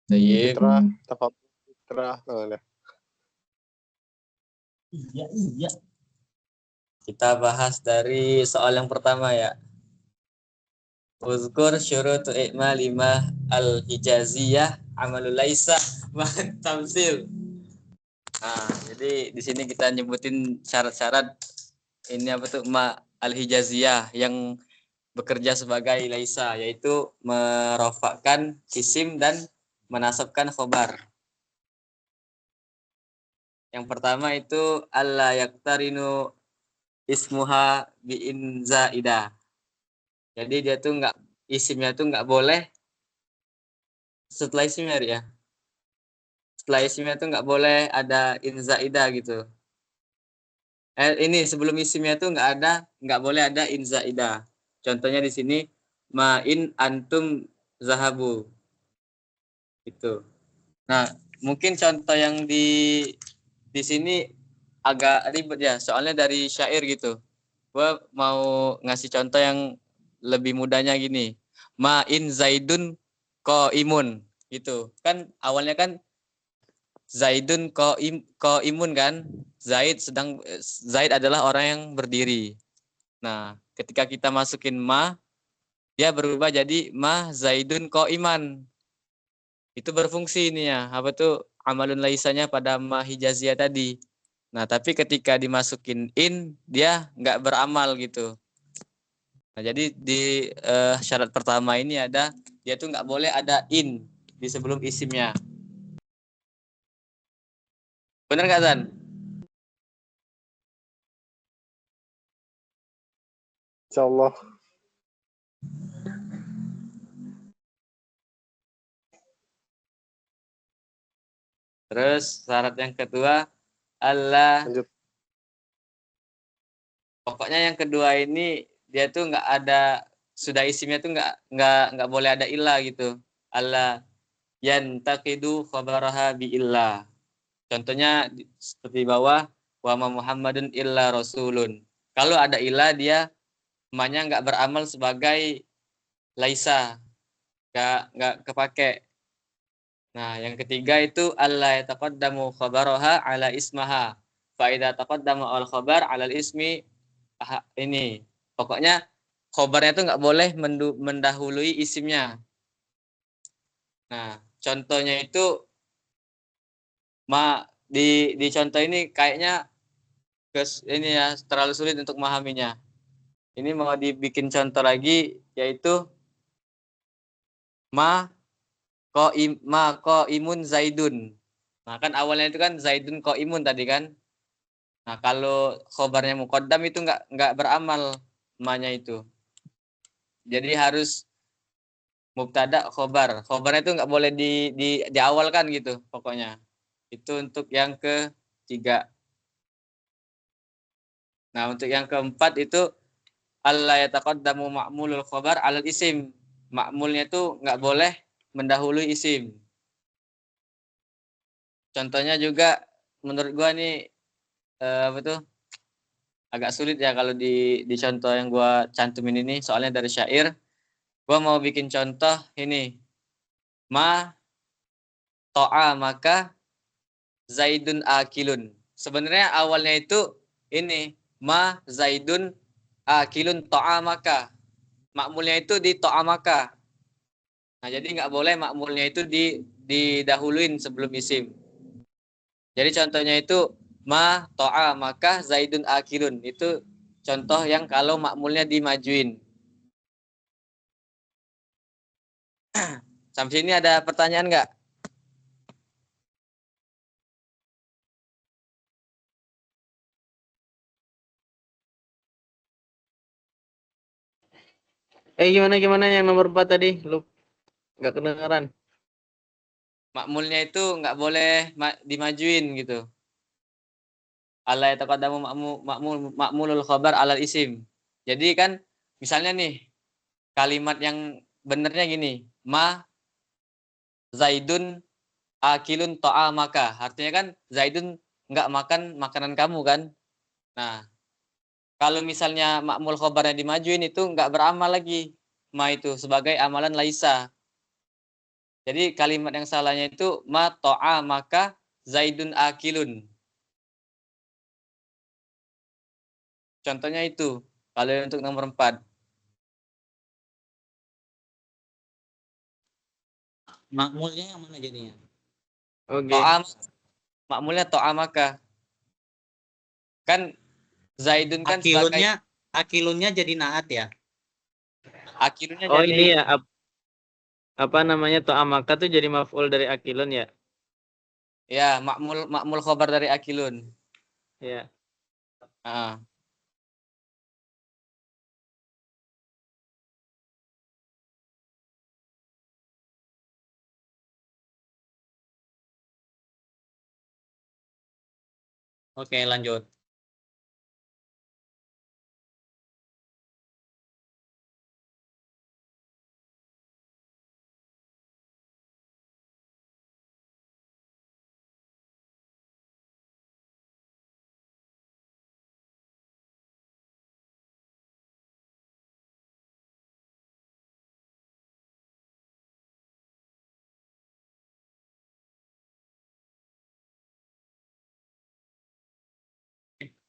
Tayyib. Fitrah, tafadhol fitrah. Iya. Kita bahas dari soal yang pertama ya. Uzkur syurutu i'malimah al-hijaziyah amalul laisa ma'at tamsil. Nah, jadi di sini kita nyebutin syarat-syarat ini apa tuh ma al-hijaziyah yang bekerja sebagai laisa, yaitu merofakkan isim dan menasabkan khobar. Yang pertama itu alla yaktarinu ismuha bi'in zaidah. Jadi dia tuh isimnya tuh nggak boleh setelah isimnya ya. Setelah isimnya tuh nggak boleh ada in zaidah gitu. Ini sebelum isimnya tuh nggak boleh ada in zaidah. Contohnya di sini ma'in antum zahabu. Itu. Nah, mungkin contoh yang di sini agak ribet ya, soalnya dari syair gitu. Gua mau ngasih contoh yang lebih mudahnya gini. Ma'in Zaidun ko imun gitu. Kan awalnya kan Zaidun ko imun kan. Zaid adalah orang yang berdiri. Nah, ketika kita masukin dia berubah jadi Zaidun ko iman. Itu berfungsi ini ya. Apa tuh amalun laisanya pada hijaziyah tadi. Nah, tapi ketika dimasukin dia nggak beramal gitu. Nah, jadi di syarat pertama ini dia tuh nggak boleh ada in di sebelum isimnya. Bener nggak, Zan? Insyaallah. Terus syarat yang kedua, Allah. Lanjut. Pokoknya yang kedua ini dia tuh nggak ada sudah isimnya tuh nggak boleh ada ilah gitu. Allah yantaqidu khabaraha bi illah. Contohnya seperti bawah wa ma Muhammadun illa rasulun. Kalau ada ilah dia emaknya nggak beramal sebagai laisa, nggak kepake. Nah, yang ketiga itu alla yataqaddamu khabaraha ala ismaha. Fa idza taqaddama al khabar ala al ismi ini. Pokoknya khabarnya itu nggak boleh mendahului isimnya. Nah, contohnya itu di contoh ini kayaknya ini ya terlalu sulit untuk memahaminya. Ini mau dibikin contoh lagi yaitu ko imun zaidun. Nah, kan awalnya itu kan zaidun ko imun tadi kan. Nah, kalau khobarnya muqaddam itu nggak beramal ma-nya itu. Jadi harus mubtada khobar. Khobarnya itu nggak boleh diawalkan gitu pokoknya. Itu untuk yang ketiga. Nah, untuk yang keempat itu alla yataqaddamu ma'mulul khobar alal isim. Ma'mulnya itu nggak boleh mendahului isim. Contohnya juga menurut gua nih apa tuh agak sulit ya kalau di contoh yang gua cantumin ini soalnya dari syair. Gua mau bikin contoh ini. Ma to'a maka Zaidun akilun. Sebenarnya awalnya itu ini Zaidun akilun to'a maka. Makmulnya itu di to'a maka. Nah, jadi nggak boleh makmulnya itu didahuluin sebelum isim. Jadi contohnya itu to'a maka Zaidun akilun. Itu contoh yang kalau makmulnya dimajuin. Sampai sini ada pertanyaan nggak? Gimana yang nomor 4 tadi? Lu nggak kedengaran. Makmulnya itu nggak boleh dimajuin gitu. Alai taqaddamu makmulul khabar alal isim. Jadi kan misalnya nih kalimat yang benernya gini, Zaidun akilun to'a maka. Artinya kan Zaidun nggak makan makanan kamu kan. Nah, kalau misalnya makmul khabarnya dimajuin itu nggak beramal lagi. Itu sebagai amalan laisa. Jadi kalimat yang salahnya itu ma to'a maka Zaidun akilun. Contohnya itu. Kalau untuk nomor 4. Makmulnya yang mana jadinya? Oke. To'a makmulnya to'a maka. Kan Zaidun kan sebagai Akilunnya jadi naat ya. akilunnya Oh jadi ini ya apa namanya to'amaka tuh jadi maf'ul dari akilun ya? ya makmul khobar dari akilun. Ya. Ah. Oke, lanjut.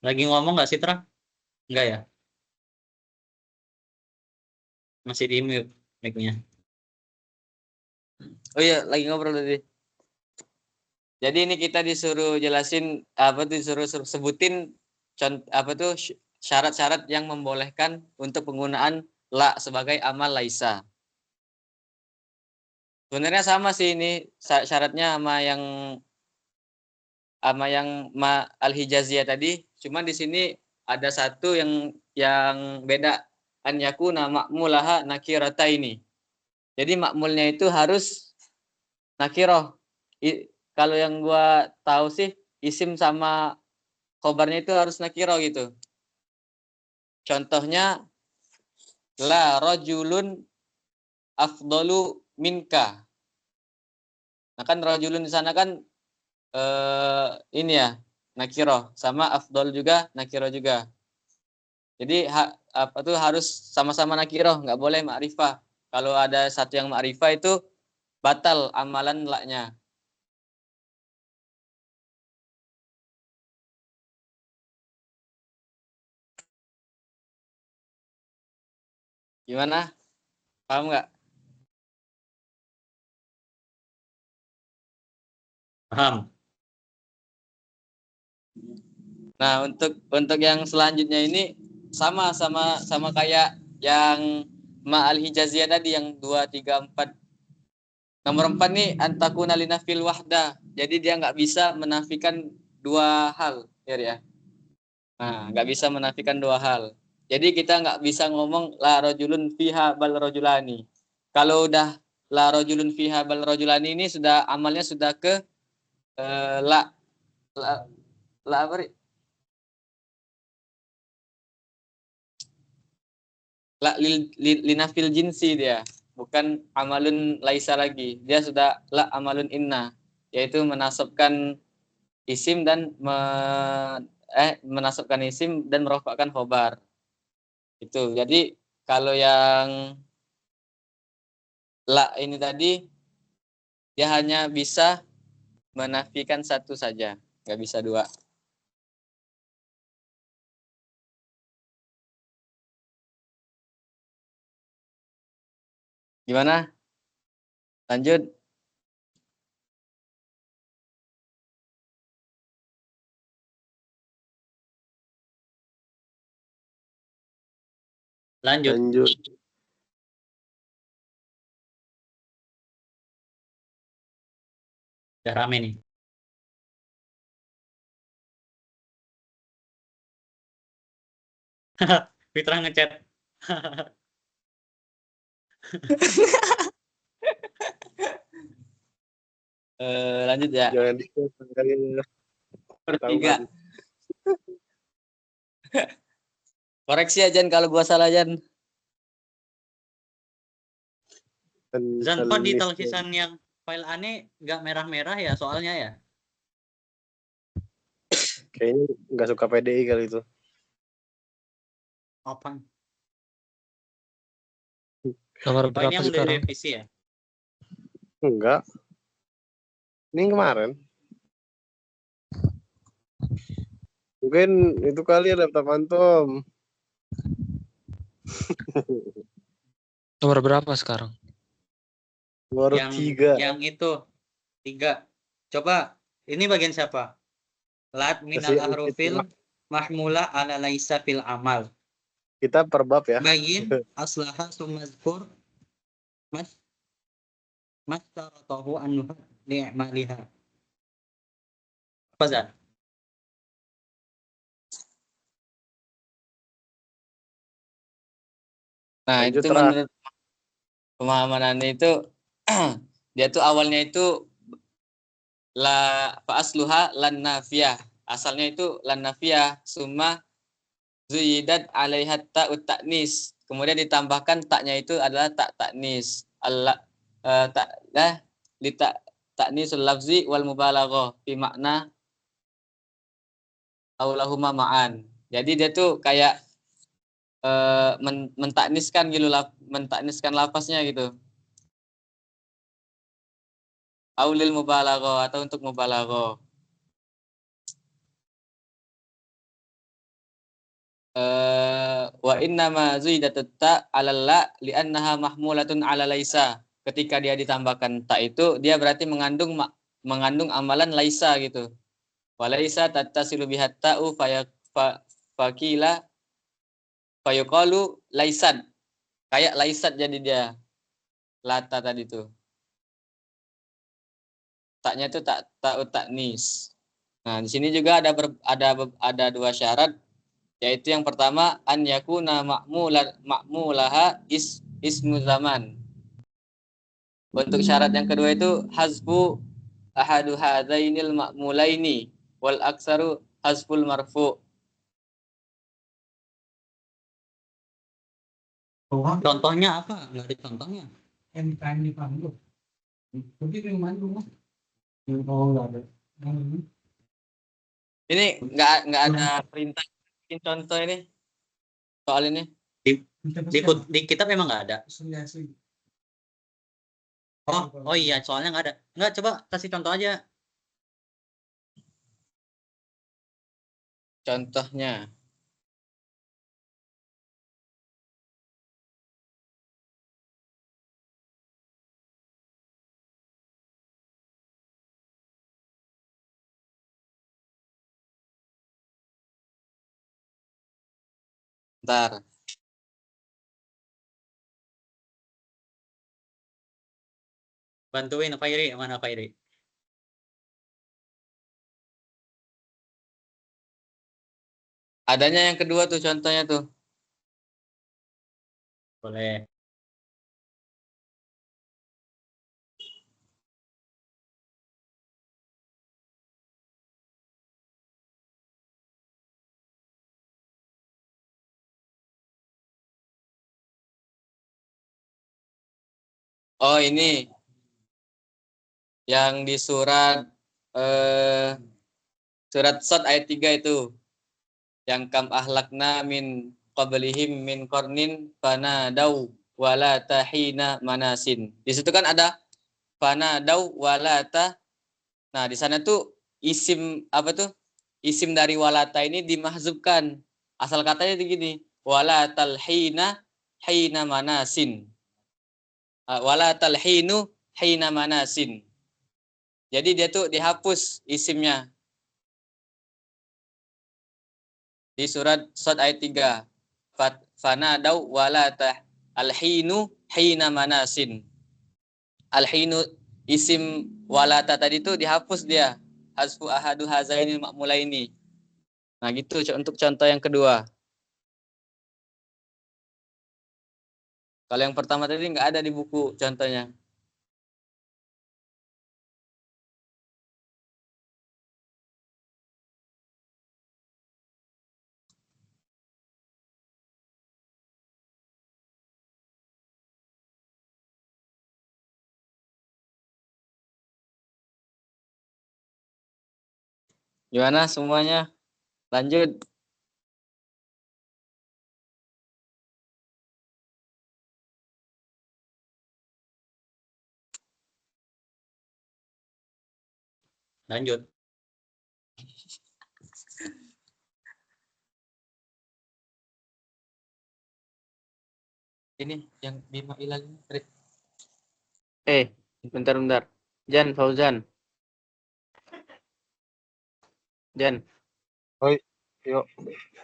Lagi ngomong nggak Citra? Enggak ya? Masih di mute mic-nya. Oh iya, lagi ngobrol tadi. Jadi ini kita disuruh jelasin apa tuh disuruh sebutin apa tuh syarat-syarat yang membolehkan untuk penggunaan la sebagai amal laisa. Sebenarnya sama sih ini syaratnya sama yang ma al-hijaziyah tadi, cuma di sini ada satu yang beda, an yakuna ma'mulaha nakirata ini. Jadi makmulnya itu harus nakiroh. Kalau yang gua tahu sih isim sama khobarnya itu harus nakiroh gitu. Contohnya la rajulun afdalu minka. Nah kan rajulun di sana kan ini ya nakiroh sama afdal juga nakiroh juga. Jadi apa tuh harus sama-sama nakiroh, nggak boleh ma'rifah. Kalau ada satu yang ma'rifah itu batal amalan laknya. Gimana? Paham nggak? Paham? Nah, untuk yang selanjutnya ini sama kayak yang ma'al hijaziyah tadi yang 2 3 4. Nomor 4 nih antakuna linafil wahda. Jadi dia nggak bisa menafikan dua hal, ya. Nah, nggak bisa menafikan dua hal. Jadi kita nggak bisa ngomong la rajulun fiha bal rajulani. Kalau udah la rajulun fiha bal rajulani ini sudah amalnya sudah ke la la la apa? La linafil jinsi dia, bukan amalun laisa lagi. Dia sudah la amalun inna, yaitu menasabkan isim dan menasabkan isim dan merofakkan khobar. Itu. Jadi kalau yang la ini tadi dia hanya bisa menafikan satu saja, nggak bisa dua. Gimana? Lanjut. Lanjut. Lanjut. Udah rame nih. Fitra ngechat. Lanjut ya. Jangan di-share kali Bertiga. ketahuan. Koreksi aja kalau gua salah Jan. Zan, kok di List. televisian yang file aneh nggak merah-merah ya soalnya ya? Kayaknya nggak suka PDI kali itu. Apa? Nomor Oh, ini berapa yang udah sekarang? direvisi ya? Enggak. Ini yang kemarin. Mungkin itu kali ya laptop antum. Nomor berapa sekarang? Baru Yang 3. yang itu 3. Coba ini bagian siapa? Lat minal ahrufil mahmula ala laisa fil amal. Kita per bab ya. Bayin aslaha sumazkur mas taratahu anha li'maliha. Apa Zan? Nah, Lanjut, itu Ra. menurut pemahaman Anda itu dia tuh awalnya itu la fa asluha lan nafiyah. Asalnya itu lan nafiyah, summa zuyidat alaiha ta'ut ta'nis. Kemudian ditambahkan taknya itu adalah tak taknis. Allah tak dah li tak taknisul lafzi wal mubalaghah fi makna aulahuma ma'an. Jadi dia tuh kayak mentakniskan gitu lah, mentakniskan lafaznya gitu. Aulil mubalaghah atau untuk mubalaghah. Wa inna ma zuidatut ta 'alal la li'annaha mahmulatun 'ala laisa. Ketika dia ditambahkan ta itu dia berarti mengandung amalan laisa gitu. Walaisa tattasilu bihat ta'u fakila fayuqalu laisat. Kayak laisat jadi dia lata tadi tuh. Taknya itu tak ta'ut taknis. Nah, di sini juga ada dua syarat, yaitu yang pertama an yakuna ma'mulaha ismu zaman. Untuk syarat yang kedua itu hazfu ahadu hadzainil ma'mulaini wal aksaru hazful marfu. Contohnya apa? Enggak ada contohnya. MKM di Bandung. Tapi di Bandung. Oh, enggak ada. Ini nggak ada perintah bikin contoh ini soal ini. Di kitab memang nggak ada. Oh iya, soalnya nggak ada. Nggak, coba kasih contoh aja. Contohnya ntar Bantuin Fairi, mana Fairi? adanya yang kedua tuh contohnya tuh. Boleh. Oh, ini yang di surat surat Shad ayat 3 itu. Yang kam ahlakna min qablihim min qarnin fanadau wala tahina manasin. Di situ kan ada fanadau walata. Nah, di sana tuh isim apa tuh? Isim dari walata ini dimahzubkan. Asal katanya begini, walatal hina manasin. Walatal hina manasin. Jadi dia tuh dihapus isimnya. Di surat Shad ayat 3. Fanadau walata al-hinu hina manasin. Al-hinu isim walata tadi tuh dihapus dia. Hasfu ahadu hazainil ma'mulaini. Nah, gitu untuk contoh yang kedua. Kalau yang pertama tadi nggak ada di buku contohnya. Gimana semuanya? Lanjut. Lanjut. Ini yang bima ilal ini. Bentar. Jan, Fauzan. Jan, Oi, yuk.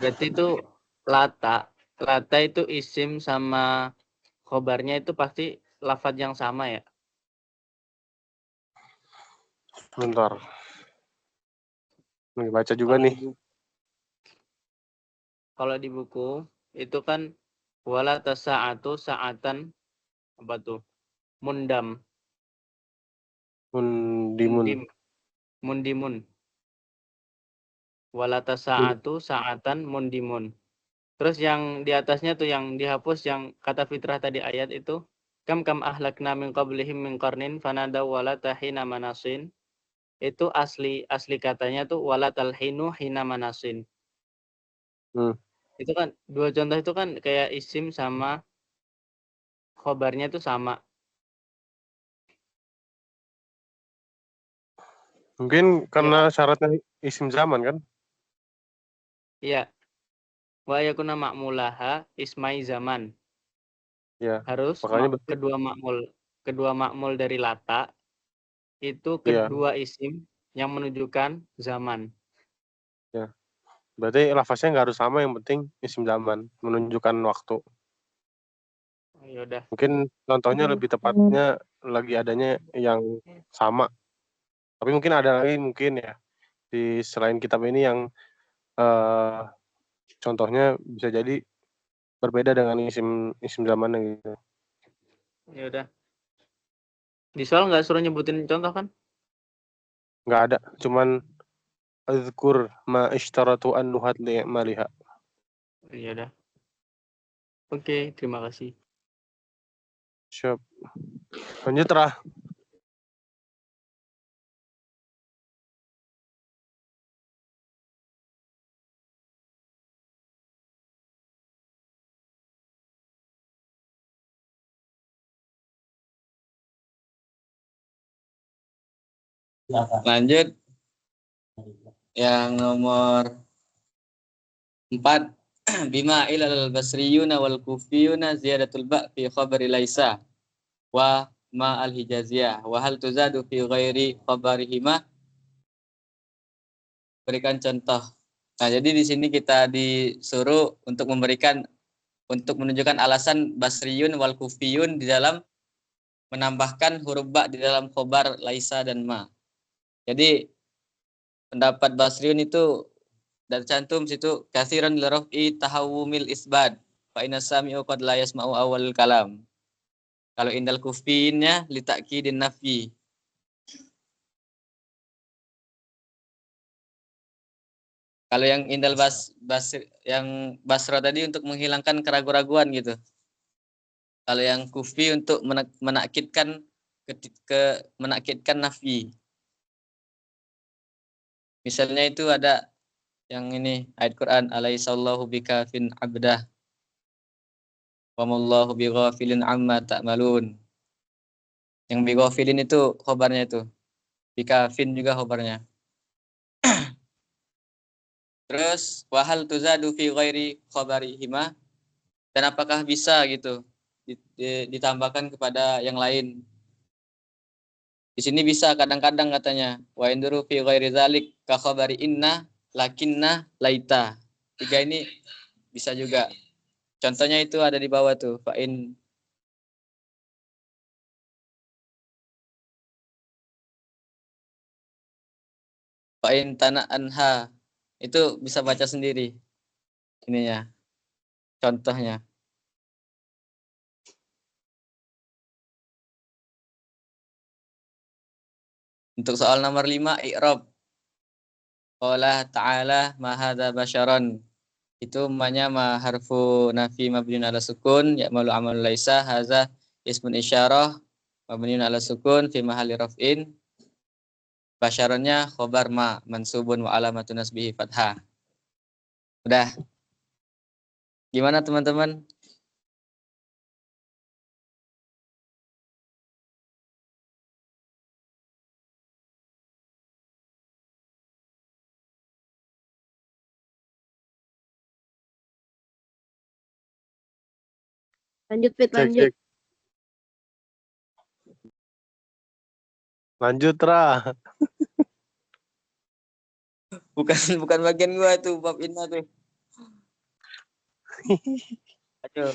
berarti itu lata. Lata itu isim sama khobarnya itu pasti lafadz yang sama ya? Bentar. Nih, baca juga Kalau nih. Kalau di buku itu kan wala tasa'atu sa'atan apa tuh? Mundam, Mundimun. mundimun. Wala tasa'atu sa'atan mundimun. Terus yang di atasnya tuh yang dihapus yang kata fitrah tadi ayat itu kam ahlakna min qablihim min qarnin fanadaw wala tahina manasin. Itu asli katanya tuh wala talhinu hina manasin. Itu kan dua contoh itu kan kayak isim sama khobarnya tuh sama. Mungkin karena syaratnya isim zaman kan? Iya. Wa yakuna ma'mulaha ismai zaman. Ya. Harus Makanya berarti kedua makmul dari lata itu iya. kedua isim yang menunjukkan zaman. Ya. Berarti lafaznya nggak harus sama, yang penting isim zaman menunjukkan waktu. Ya udah. Mungkin contohnya lebih tepatnya lagi adanya yang sama. Tapi mungkin ada lagi mungkin ya di selain kitab ini yang contohnya bisa jadi berbeda dengan isim zamannya gitu. Ya udah. Di soal nggak suruh nyebutin contoh kan? Nggak ada, cuman azkur ma ishtaratu an nuhat li maliha. Ya udah. Oke, terima kasih. Siap. Lanjut Rah. Lanjut yang nomor 4. Bima ilal basriyuna wal kufiyuna ziyadatul ba fi khabari laisa wa ma al hijaziyah wa hal tuzadu fi ghairi khabarihima. Berikan contoh. Nah, jadi di sini kita disuruh untuk menunjukkan alasan basriyun wal kufiyun di dalam menambahkan huruf ba di dalam khobar laisa dan ma. Jadi pendapat basriyun itu tercantum situ kathiran lirafi tahawumil isbad fa inna sami'u qad la yasma'u awal kalam. Kalau indal kufiinnya li ta'kidin nafi. Kalau yang indal yang basra tadi untuk menghilangkan keraguan-raguan gitu. Kalau yang kufi untuk menakidkan menakidkan nafi. Misalnya itu ada yang ini ayat Quran alaihissallahu bikafin abdah wa mallahu bighafilin amma ta'malun. Yang bighafilin itu khobarnya itu. Bikafin juga khobarnya. Terus wahal tuzadu fi ghairi khabarihima, dan apakah bisa gitu ditambahkan kepada yang lain. Di sini bisa kadang-kadang katanya wa induru fi ghairi zalik ka khabari inna lakinna laita. 3 ini bisa juga. Contohnya itu ada di bawah tuh. Fa'in tanah anha. Itu bisa baca sendiri. Ininya. Contohnya. Untuk soal nomor 5, i'rab. Qala ta'ala ma hadza basyaron. Itu namanya ma harfu nafi mabniun ala sukun ya'malu amal laisa hadza ismun isyarah mabniun ala sukun fi mahalli raf'in. Basyaronnya khobar ma mansubun wa alamatun nasbihi fathah. Udah. Gimana teman-teman? Lanjut, Fit, Cek, lanjut. cek. Lanjut, Ra. Bukan bagian gua tuh bab inna tuh. Aduh.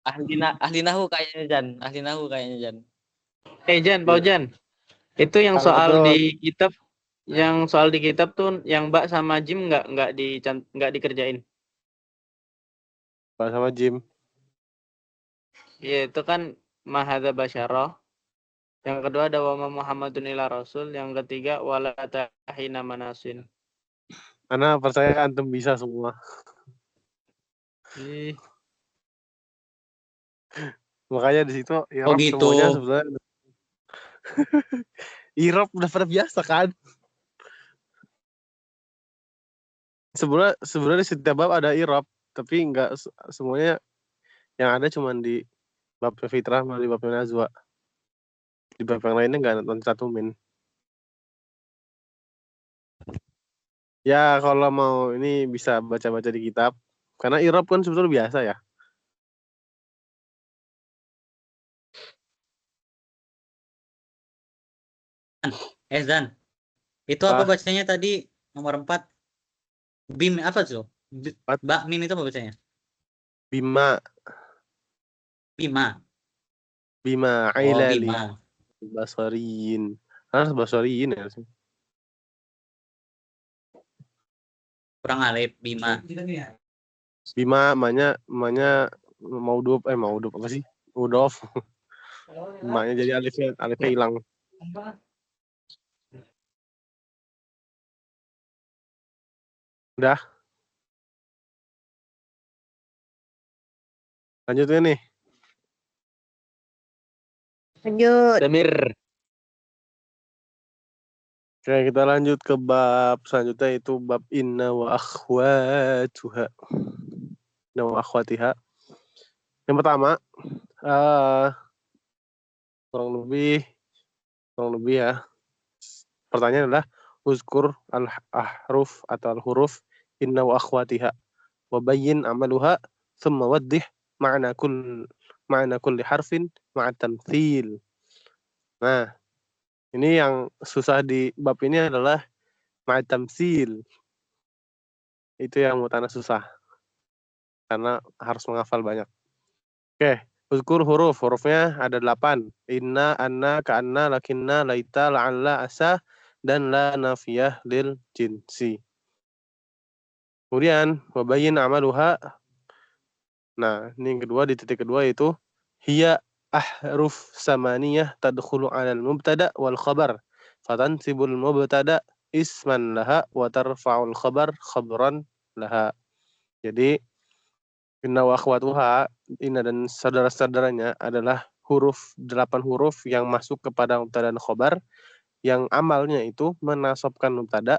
Ahli nahu kayaknya Jan. Ahli nahu kayaknya Jan. Jan, Pak Iya. Jan. Itu yang Apa soal tuh? di kitab, tuh yang Mbak sama Jim nggak dikerjain. Pak sama Jim. Iya, itu kan mahadza basyarah. Yang kedua ada wa Muhammadun ila rasul, yang ketiga wala tahina manasin. Karena percaya antum bisa semua. Ih, Makanya di situ Oh Irab gitu. semuanya sebenarnya Irab udah pada biasa kan. Sebenarnya di setiap bab ada Irab, tapi enggak semuanya. Yang ada cuma di bab fitrah sama di bab nazwa. Di bab yang lainnya enggak cantumin. Ya kalau mau ini bisa baca-baca di kitab. Karena Irab kan sebetulnya biasa ya. Zan, itu apa bacanya tadi nomor 4? Bim apa tuh? Bakmin itu apa bacanya? Bima Bima. Oh, Ailali Bima. Basariyin. Harus Basariyin ya sih. Kurang alif Bima. Bima emaknya Maudub apa sih? Udof. Emaknya jadi alifnya hilang. Udah. Lanjutnya nih. Lanjut. Damir. Oke, kita lanjut ke bab selanjutnya itu bab inna wa akhwatuha. Inna wa akhwatiha. Yang pertama, kurang lebih ya. Pertanyaan adalah uzkur al-ahruf atau al-huruf inna wa akhwatiha wa bayyin amaluha thumma waddih ma'na kulli harfin ma'a tamthil. Nah, ini yang susah di bab ini adalah ma'a tamthil. Itu yang menurut Ana susah. Karena harus menghafal banyak. Oke, uzkur hurufnya ada 8. Inna, anna, ka'anna, lakinna, laita, la'alla, asa, dan la nafiyah lil jinsi. Kemudian wabayyin amaluha. Nah, ini yang kedua, di titik kedua yaitu hiya ahruf samaniyah tadkhulu 'alal mubtada wal khabar. Fatansibul mubtada isman laha wa tarfa'ul khabar khabran laha. Jadi inna wa akhwatuha, inna dan saudara-saudaranya adalah 8 huruf yang masuk kepada mubtada dan khabar yang amalnya itu menasabkan mubtada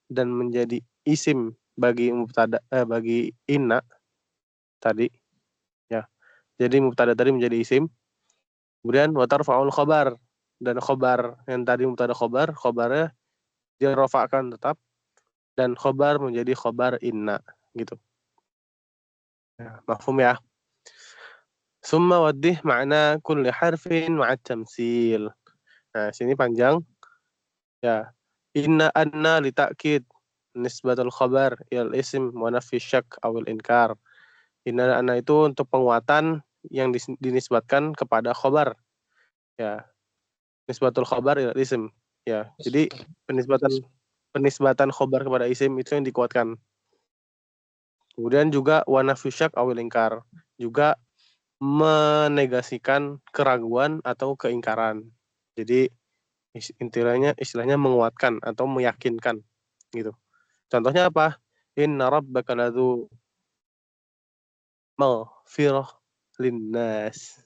dan menjadi isim bagi bagi inna tadi ya. Jadi mubtada tadi menjadi isim. Kemudian wa tarfa'ul khabar, dan khabar yang tadi mubtada khabarnya dia rafa'kan tetap dan khabar menjadi khabar inna gitu. Ya, mafhum ya. Summa waddih ma'na kulli harfin ma'at tamsil. Nah, sini panjang. Ya. Inna anna li ta'kid nisbatul khabar ilal ism wa nafi syak awil inkar. Inna anna itu untuk penguatan yang dinisbatkan kepada khabar. Ya. Nisbatul khabar ilal ism. Ya. Jadi penisbatan khabar kepada isim itu yang dikuatkan. Kemudian juga wa nafi syak awil inkar. Juga menegasikan keraguan atau keingkaran. Jadi istilahnya menguatkan atau meyakinkan gitu. Contohnya apa? Inna rabbaka ladzu maghfirah linnas.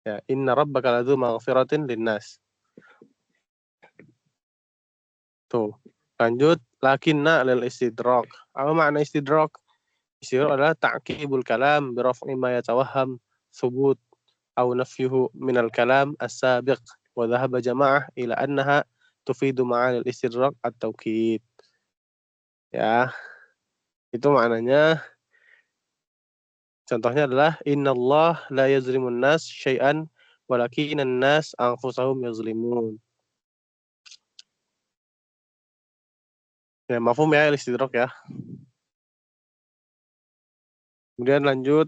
Ya, inna rabbaka ladzu maghfiratin linnas. Tuh. Lanjut, lakinna lil istidrak. Apa makna istidrak? Istidrak adalah ta'qibul kalam bi raf'i ma yatawahham thubut aw nafyuhu min al-kalam as-sabiq wa dhahaba jama'ah ila annaha tufidu ma'anil istidrak at-tawkid. Ya. Itu maknanya Contohnya adalah innallah la yazlimun nas syai'an walakinan nas anfusahum yazlimun. Ya, mafhum ya istidrak ya. Kemudian lanjut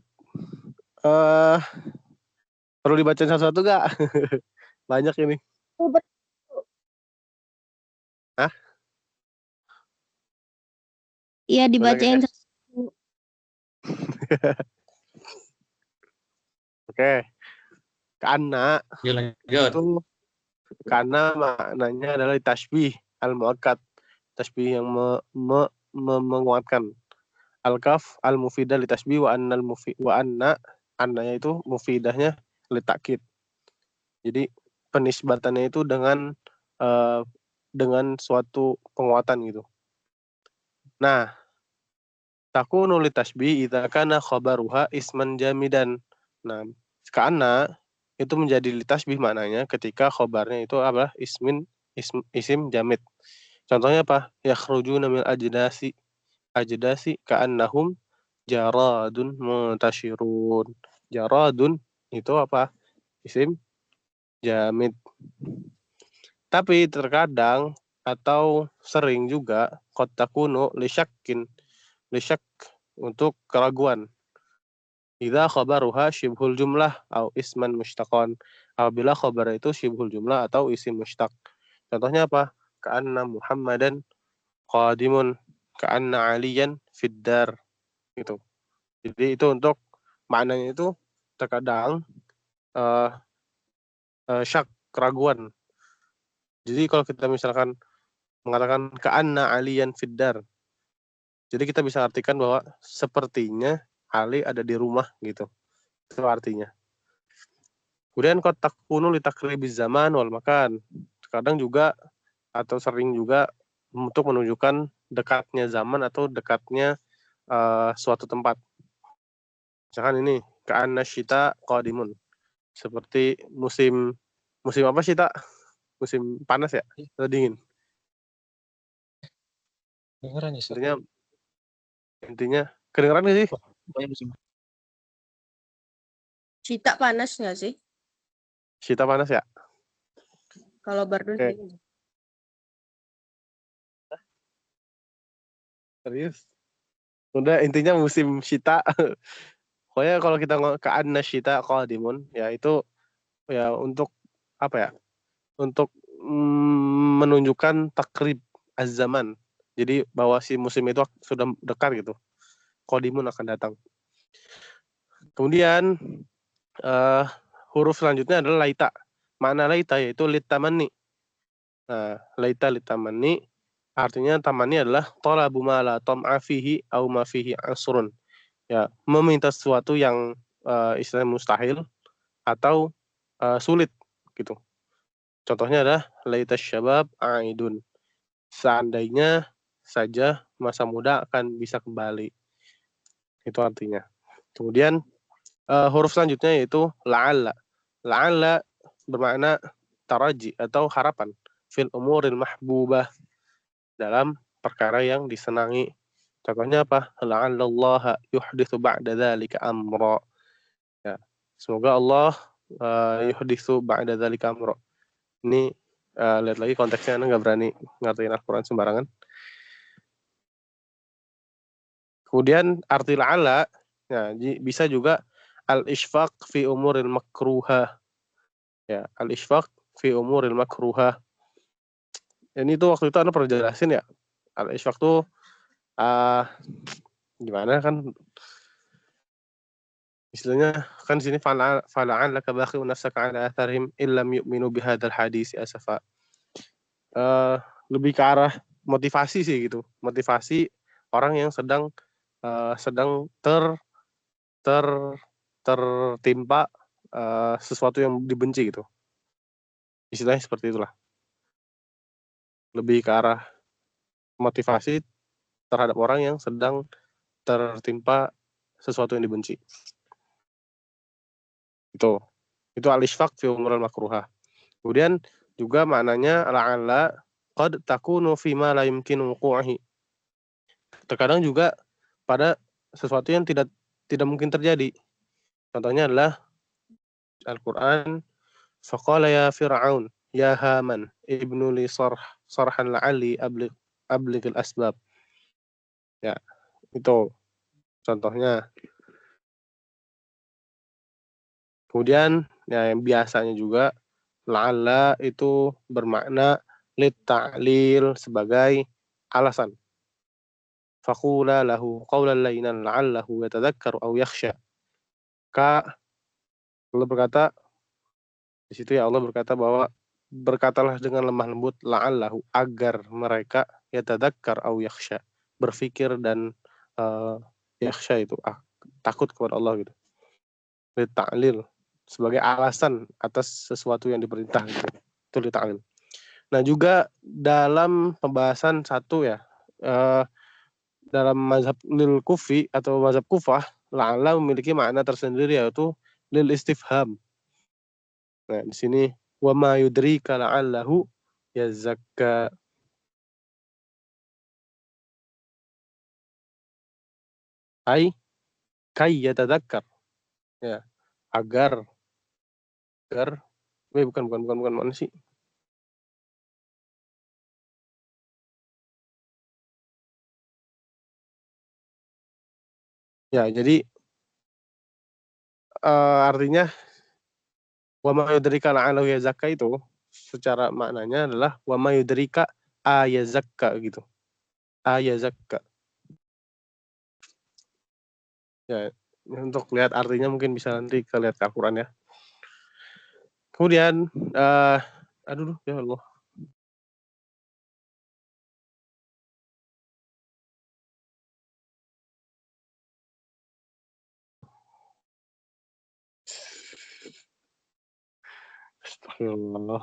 perlu dibacain satu-satu gak? Banyak ini. Hah? Iya, dibacain. Oke. Karena Yuk lanjut. itu karena maknanya adalah tasbih al-muakkad, tasbih yang menguatkan. Al-kaf al-mufidah li tasbih wa anna annanya itu mufidahnya li takkid. Jadi penisbatannya itu dengan suatu penguatan gitu. Nah, takunu li tasbih idza kana khabaruha isman jamidan. Nah, karena itu menjadi li tasbih maknanya ketika khabarnya itu adalah isim jamid. Contohnya apa? Yakhrujuna min ajdasi ka'annahum jaradun muntashirun. Jaradun itu apa? Isim jamid. Tapi terkadang atau sering juga qad takunu li syak untuk keraguan. Idza khabaruha syibhul jumlah atau isman mushtaqan. Apabila khabar itu syibhul jumlah atau isim mushtaq. Contohnya apa? Ka'anna Muhammadan qadimun, ka'anna Aliyan fiddar. Gitu. Jadi itu untuk maknanya itu terkadang syak, keraguan. Jadi kalau kita misalkan mengatakan ka'anna Aliyan fiddar, jadi kita bisa artikan bahwa sepertinya Ali ada di rumah gitu. Itu artinya. Kemudian qad takunu li takribiz zaman wal makan. Kadang juga atau sering juga untuk menunjukkan dekatnya zaman atau dekatnya suatu tempat. Misalkan ini ka'anna syita qadimun. Seperti musim apa syita? Musim panas ya? Atau dingin? Kedengeran ya, Ustaz? Intinya kedengeran gak sih? Cita panas nggak sih? Syita panas ya? Kalau bardun Oke. dingin. Serius? Udah intinya musim syita. Pokoknya kalau kita ka'anna syita qadimun, ya itu ya untuk apa ya? Untuk menunjukkan takrib az-zaman. Jadi bahwa si musim itu sudah dekat gitu. Qadimun akan datang. Kemudian huruf selanjutnya adalah laita. Makna laita yaitu litamani. Nah, laita litamani artinya tamani adalah talabu ma la tam'a fihi au ma fihi asrun. Ya, meminta sesuatu yang istilahnya mustahil atau sulit gitu. Contohnya adalah laita syabab aidun. Seandainya saja masa muda akan bisa kembali. Itu artinya. Kemudian huruf selanjutnya yaitu la'alla. La'alla bermakna taraji atau harapan. Fil umuril mahbubah. Dalam perkara yang disenangi. Contohnya apa? La'allallaha yuhdithu ba'da dzalika amra. Ya. Semoga Allah yuhdithu ba'da dzalika amra. Ini lihat lagi konteksnya, Anda nggak berani ngertiin Al-Quran sembarangan. Kemudian arti la'alla, ya, bisa juga al-ishfaq fi umuril makruha. Ya, al-ishfaq fi umuril makruha. Ini tuh waktu itu Anda pernah jelasin ya. Al-ishfaq tuh gimana kan istilahnya kan sini fala'an laka baqi nafsaka ala atharihim illam yu'minu bihadzal hadis asafa. Lebih ke arah motivasi sih gitu. Motivasi orang yang sedang tertimpa sesuatu yang dibenci gitu. Istilahnya seperti itulah. Lebih ke arah motivasi terhadap orang yang sedang tertimpa sesuatu yang dibenci. Itu al-ishfaq fi umuril makruha. Kemudian juga maknanya la'alla qad takunu fi ma la yumkinu wuqu'ihi. Terkadang juga pada sesuatu yang tidak tidak mungkin terjadi. Contohnya adalah Al-Quran, faqala ya Fir'aun, ya Haman, ibnu li sarhan la'ali abligil asbab. Ya, itu contohnya. Kemudian ya yang biasanya juga la'alla itu bermakna lit-ta'lil sebagai alasan. Faqula lahu qawlan layyinan la'allahu yatadhakkaru aw yakhsha. Allah berkata di situ ya Allah berkata bahwa berkatalah dengan lemah lembut la'allahu agar mereka yatadzakkar aw yakhsha, berfikir dan yakhsha itu takut kepada Allah gitu. Ta'lil sebagai alasan atas sesuatu yang diperintah gitu. Itu ta'lil. Nah, juga dalam pembahasan satu ya dalam mazhab lil kufi atau mazhab kufah la'alla memiliki makna tersendiri yaitu lil istifham. Nah, di sini wa ma yudrika la'allahu yazakka. Ai kai yatadzakkar. Ya, agar bukan mana sih? Ya, jadi artinya wa ma yudrika la'allahu yazakka itu secara maknanya adalah wa ma yudrika ayazakka gitu. Ayazakka. Ya, untuk lihat artinya mungkin bisa nanti kita lihat Al-Qur'an ya. Kemudian aduh ya Allah. Astagfirullah.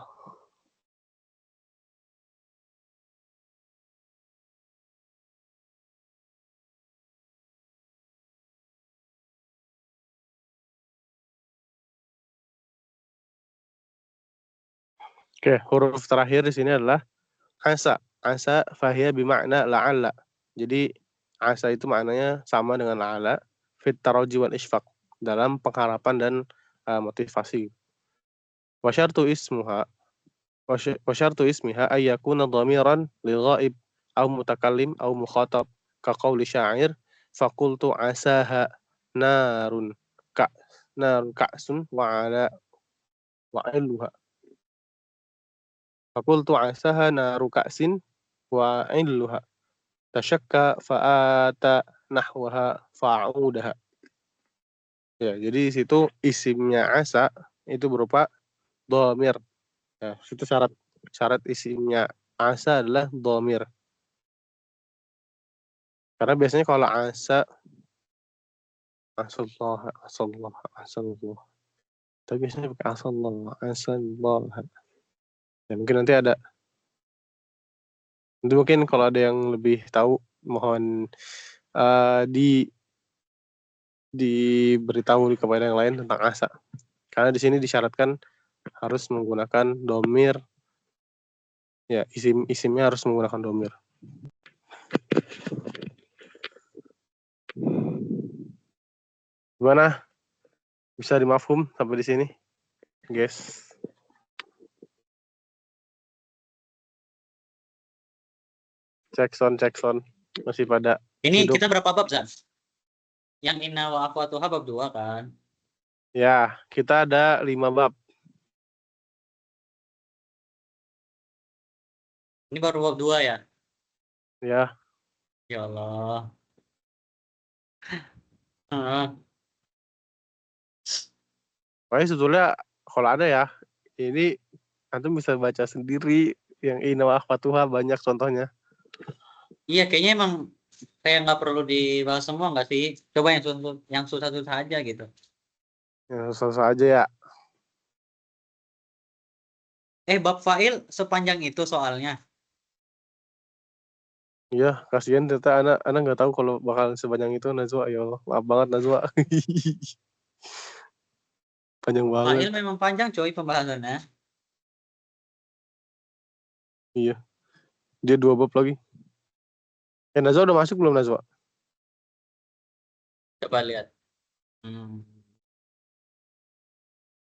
Oke, huruf terakhir di sini adalah asa. Asa fahiya bimakna la'alla. Jadi asa itu maknanya sama dengan la'alla fit taraji wal isfaq, dalam pengharapan dan motivasi. Wa syartu ismiha ay yakuna dhamiran lil ghaib aw mutakallim aw mukhatab ka qauli syair faqultu asaha narun ka'sun wa iluha. Faqultu asaha naru ka'sin wa iluha. Tasyakka fa'ata nahwaha fa'udaha. Ya, jadi di situ isimnya asa itu berupa dhamir. Ya, itu syarat isimnya asa adalah dhamir. Karena biasanya kalau asa asallah. Tapi biasanya pakai asallah. Ya, mungkin nanti ada. Nanti mungkin kalau ada yang lebih tahu mohon diberitahu kepada yang lain tentang asa. Karena di sini disyaratkan harus menggunakan dhamir. Ya, isimnya harus menggunakan dhamir. Gimana? Bisa dimafhum sampai di sini, guys? Cek sound. Masih pada Ini hidup. kita berapa bab, Zan? Yang inna wa akhwatuha bab 2 kan? Ya, kita ada 5 bab. Ini baru bab 2 ya? Ya. Ya Allah. Pokoknya sebetulnya kalau ada ya, ini antum bisa baca sendiri yang inna wa akhwatuha, banyak contohnya. Iya, kayaknya emang kayak nggak perlu dibahas semua nggak sih? Coba yang susah-susah aja gitu. Ya, susah aja ya. Bab fa'il sepanjang itu soalnya. Iya, kasihan ternyata anak nggak tahu kalau bakal sepanjang itu Najwa. Ya Allah, maaf banget Najwa. Panjang banget. Fa'il memang panjang coy pembahasannya. Iya. Dia 2 bab lagi. Najwa udah masuk belum Najwa? Coba lihat.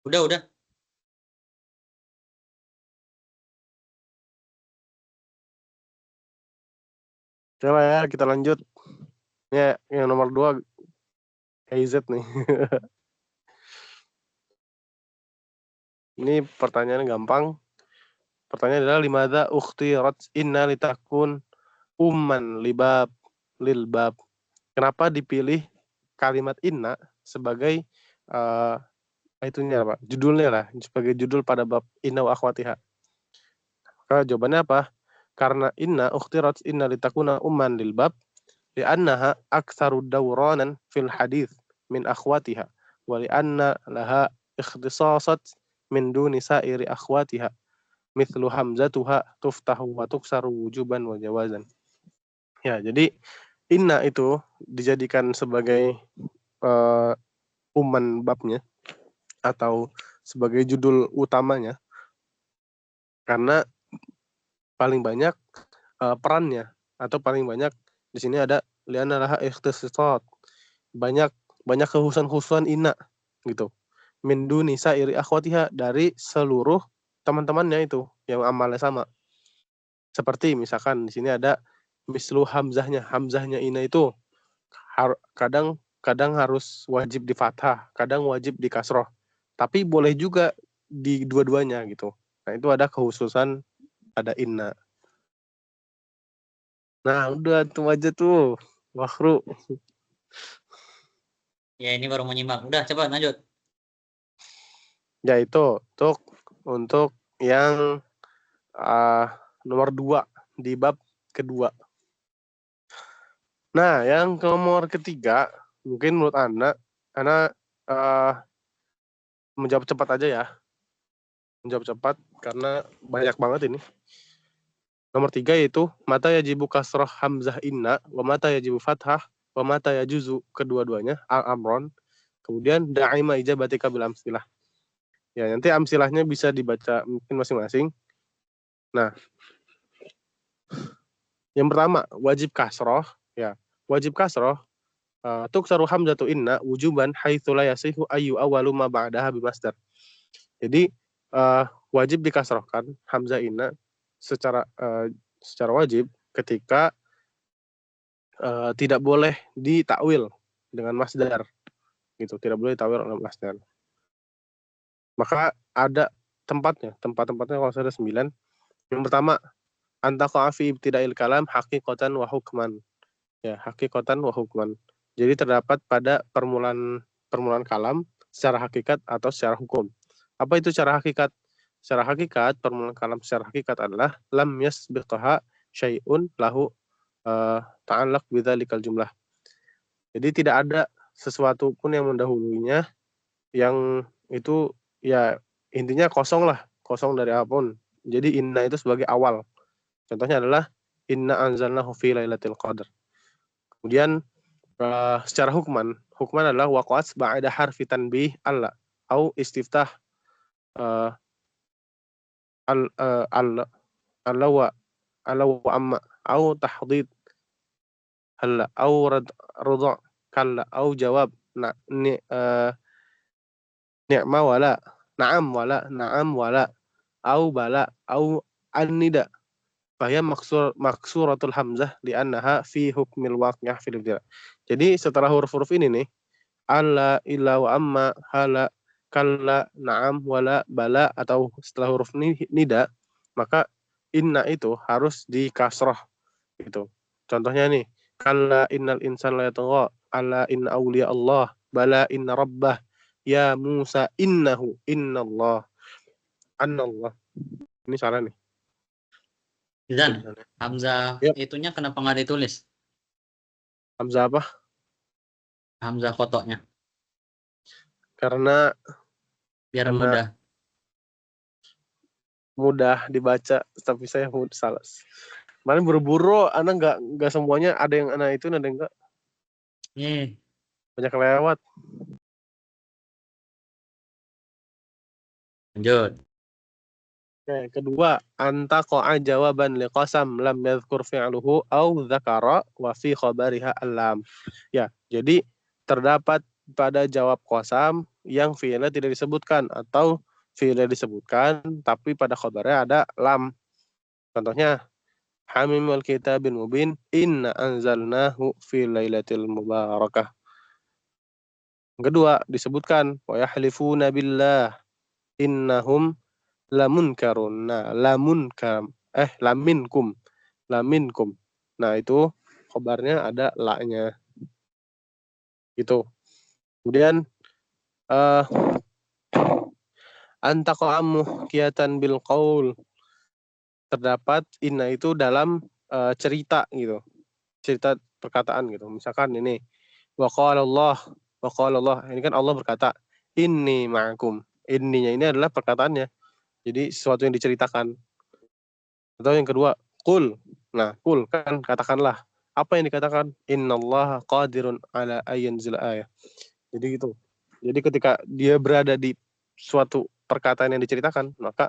Udah. Coba ya kita lanjut. Ya, yang nomor 2 AZ nih. Ini pertanyaan gampang. Pertanyaan adalah limadza ukhtirat inna litakun umman lilbab. Kenapa dipilih kalimat inna sebagai itunya apa? Judulnya lah, sebagai judul pada bab inna wa akhwatiha. Jawabannya apa? Karena inna ukhtirat inna litakuna umman lilbab li'annaha aktsaru dawranan fil hadits min akhwatiha wa li'anna laha ikhtisasat min duni sa'iri akhwatiha mithlu hamzatuha tuftahu wa tuksaru wujuban wa jawazan. Ya, jadi inna itu dijadikan sebagai umman babnya atau sebagai judul utamanya karena paling banyak perannya atau paling banyak di sini ada liana laha ikhtisasat, banyak kekhususan inna gitu, min duni sa'iri akhwatiha, dari seluruh teman-temannya itu yang amalnya sama. Seperti misalkan di sini ada mislu hamzahnya inna itu kadang harus wajib di fathah, kadang wajib di kasroh, tapi boleh juga di dua-duanya gitu. Nah, itu ada kekhususan ada inna. Nah, udah itu aja tuh, Wahru. Ya, ini baru mau nyimak. Udah, coba lanjut. Ya, itu untuk yang nomor 2 di bab kedua. Nah, yang nomor ketiga, mungkin menurut Ana menjawab cepat aja ya. Menjawab cepat karena banyak banget ini. Nomor 3 yaitu mata yajibu kasroh hamzah inna, wa mata yajibu fathah, wa mata yajuzu, kedua-duanya al-amron. Kemudian da'ima ijabatika bil amsilah. Ya, nanti amsilahnya bisa dibaca mungkin masing-masing. Nah, yang pertama wajib kasroh, ya. Wajib kasroh tuksaru hamzatu inna wujuban haitsu la yasihu ayyu awwalu ma ba'daha bimasdar. Jadi wajib dikasrohkan hamzah inna secara wajib ketika tidak boleh ditakwil dengan masdar gitu, tidak boleh ditakwil dengan masdar. Maka ada tempat-tempatnya kalau ada 9. Yang pertama antaqa fi ibtida'il kalam haqiqatan wa hukman. Ya, haqiqatan wa hukman. Jadi terdapat pada permulaan kalam secara hakikat atau secara hukum. Apa itu secara hakikat? Secara hakikat, permulaan kalam secara hakikat adalah lam yasbiqaha syai'un lahu ta'allaq bidzalikal jumlah. Jadi tidak ada sesuatu pun yang mendahulunya yang itu ya intinya kosong dari apapun. Jadi inna itu sebagai awal. Contohnya adalah inna anzalnahu fi lailatul qadar. Kemudian secara hukman adalah waqa'at ba'da harfi tanbih alla au istiftah alla wa amma au tahdid halla au rudha kalla au jawab ni'ma wala na'am wala au bala au an-nida fahya maksuratul hamzah li'annaha fi hukmil waqi'ah fil ibtida'. Jadi setelah huruf-huruf ini nih, alla, illa, wa amma, hala, kalla, na'am, wala, bala, atau setelah huruf nida, maka inna itu harus di kasroh gitu. Contohnya nih, kalla innal insan la yatagha, alla inna awliya Allah, bala inna rabbah, ya Musa innahu innallah, annallah. Ini salah nih. Zan, hamzah itunya kenapa nggak ditulis? Hamzah apa? Hamzah kotoknya. Karena biar mudah dibaca, tapi saya salah. Kemarin buru-buru, Ana nggak semuanya, ada yang Ana itu, ada yang enggak. Banyak lewat. Lanjut. Oke, kedua, antaqa'a jawaban liqasam lam yadhkur fi'luhu au dzakara wa fi khabariha al-lam. Ya, jadi terdapat pada jawab qasam yang fi'ilnya tidak disebutkan atau fi'ilnya disebutkan tapi pada khabarnya ada lam. Contohnya Hamim wal kitabil mubin inna anzalnahu fi lailatul mubarakah. Yang kedua disebutkan wa yahlifuna billah innahum lamunkarun. Nah, laminkum. Nah, itu khabarnya ada la-nya. Gitu. Kemudian antaqa'amu kiatan bil qaul. Terdapat inna itu dalam cerita gitu. Cerita perkataan gitu. Misalkan ini wa qala Allah. Ini kan Allah berkata, inni ma'akum. Inninya ini adalah perkataannya. Jadi sesuatu yang diceritakan. Atau yang kedua, qul. Nah, qul kan katakanlah. Apa yang dikatakan? Innallaha qadirun ala ayyanzil ayah. Jadi gitu. Jadi ketika dia berada di suatu perkataan yang diceritakan, maka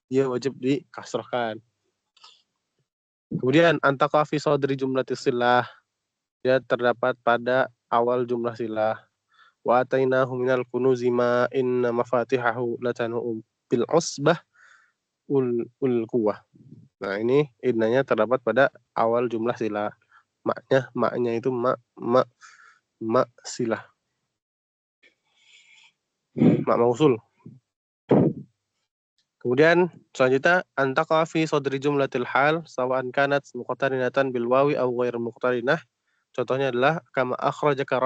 dia wajib dikasrahkan. Kemudian antaqa fi sadri jumlatis silah. Dia terdapat pada awal jumlah silah. Wa atainahu minal kunuzi ma inna mafatihahu latanu bil usbah ul quwwah. Nah, ini innanya terdapat pada awal jumlah silah. Maknya itu ma silah. Mak mausul. Kemudian selanjutnya antaqa fi sadri jumlatil hal sawa'an kanat muqtarinatan bil wawi aw ghair muqtarinah. Contohnya adalah kama akhrajaka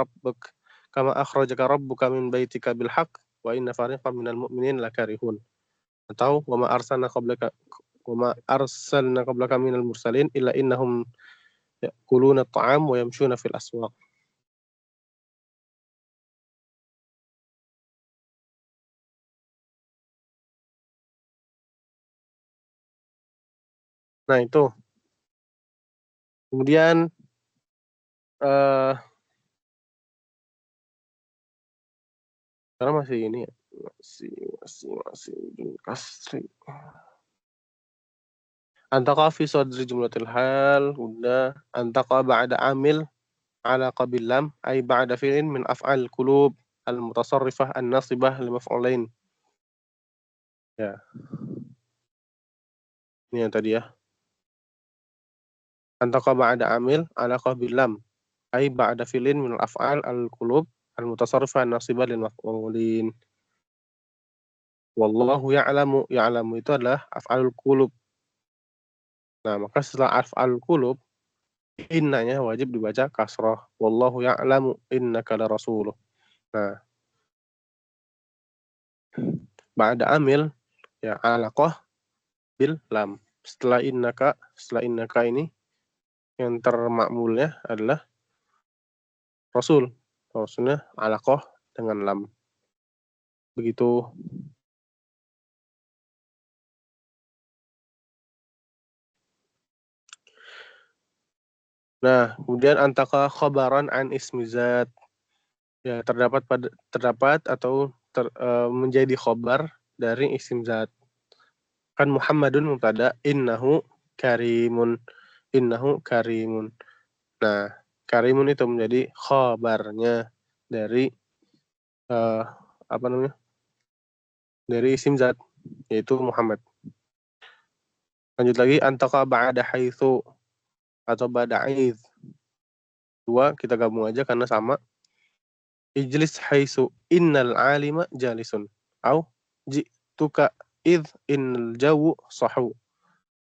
rabbuka min baitika bil haqq wa inna fariqan minal mu'minin lakarihun. Atau wa ma arsalna qablaka minal mursalin illa innahum ya'kuluna at-ta'am wa yamshuna fil aswaq. Nah, itu. Kemudian karena masih ini ya. Masih kasri. Antaqa fi sadri jumlatil hal udah antaqa ba'da amil ala qabil lam ay ba'da fi'lin min af'al qulub al mutasarrifah an nasibah li maf'ulain. Ya. Ini yang tadi ya. Antaqa ba'da amil ala qabil lam ay ba'da fi'lin min al af'al al qulub al mutasarrifah an nasibah lil maf'ulin. Wallahu ya'lamu itu adalah af'alul qulub. Nah, maka setelah af'alul qulub innanya wajib dibaca kasrah. Wallahu ya'lamu innaka la rasuluh. Nah, ba'da amil ya alaqah bil lam. Setelah innaka ini yang termakmulnya adalah rasul. Rasulnya alaqah dengan lam. Begitu. Nah, kemudian antaka khabaran an ismi zat. Ya, terdapat atau menjadi khabar dari isim zat. Kan Muhammadun mubtada, innahu karimun. Nah, karimun itu menjadi khabarnya dari dari isim zat, yaitu Muhammad. Lanjut lagi, antaka ba'da haitsu atau ba'da aiz. Dua kita gabung aja karena sama. Ijlis haitsu innal alima jalisun. Au ji'tuka idh innal jawu sahu.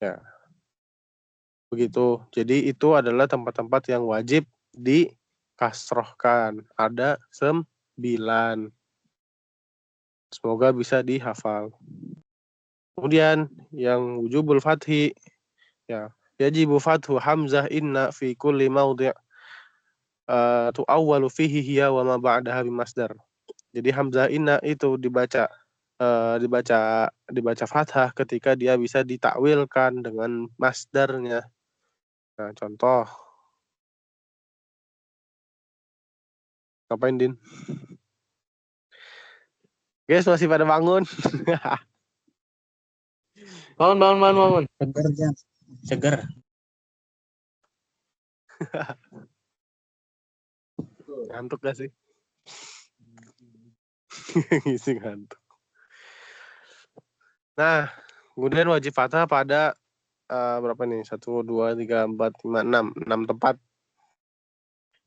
Ya. Begitu. Jadi itu adalah tempat-tempat yang wajib dikasrohkan. Ada 9. Semoga bisa dihafal. Kemudian yang wujubul fathi, ya, yajibu fathu hamzah inna fi kulli mawdi' tu'awwalu fihi hiya wa ma ba'daha bimasdar. Jadi hamzah inna itu dibaca fathah ketika dia bisa ditakwilkan dengan masdarnya. Nah, contoh. Ngapain, Din? Guys, masih pada bangun? Bangun. Seger. Ngantuk gak sih? Ngisi ngantuk. Nah, kemudian wajib fathah pada berapa nih? 1, 2, 3, 4, 5, 6 tempat.